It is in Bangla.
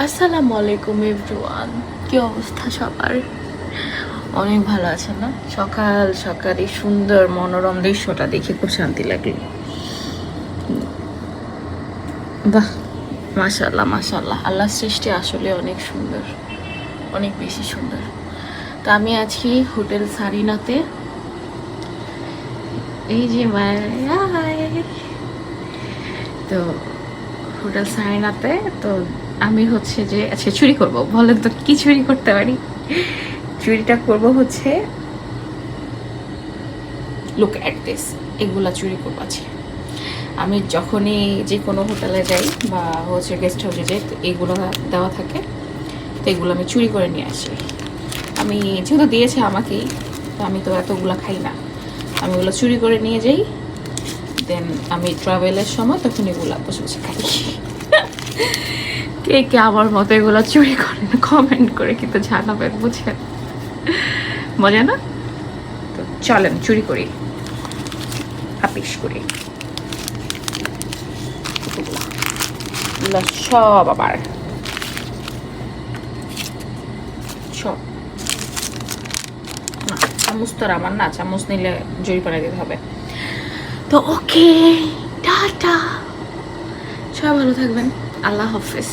আসসালামু আলাইকুম এভরিওয়ান, কি অবস্থা সবার? অনেক ভালো আছেন না? সকাল সকাল এই সুন্দর মনোরম দৃশ্যটা দেখে খুব শান্তি লাগলো। বাহ, মাশাল্লাহ মাশাল্লাহ, আল্লাহর সৃষ্টি আসলে অনেক সুন্দর, অনেক বেশি সুন্দর। তো আমি আছি হোটেল সারিনাতে। এই যে তো হোটেল সারিনাতে। তো আমি হচ্ছে যে আজকে চুরি করব, বলেন তো কি চুরি করতে পারি? চুরিটা করব হচ্ছে, লুক অ্যাট দিস, এগুলা চুরি করবো আজকে। আমি যখনই যে কোনো হোটেলে যাই বা হচ্ছে গেস্ট হাউসে যাই, তো এগুলো দেওয়া থাকে, তো এগুলো আমি চুরি করে নিয়ে আসি। আমি যেহেতু দিয়েছে আমাকেই, তো আমি তো এতগুলো খাই না, আমি ওগুলো চুরি করে নিয়ে যাই। দেন আমি ট্রাভেলের সময় তখন এগুলো বসে বসে খাই। কে কে আমার মতো এগুলো চুরি করেন কমেন্ট করে কিন্তু জানাবেন, বুঝছেন? মজা না? তো চলেন চুরি করি, হাপিস করি সব। আবার সব না, চামচ তো আর আমার না, চামচ নিলে জরিপানা দিতে হবে। তো ওকে, টাটা, সবাই ভালো থাকবেন, আল্লাহ হাফেজ।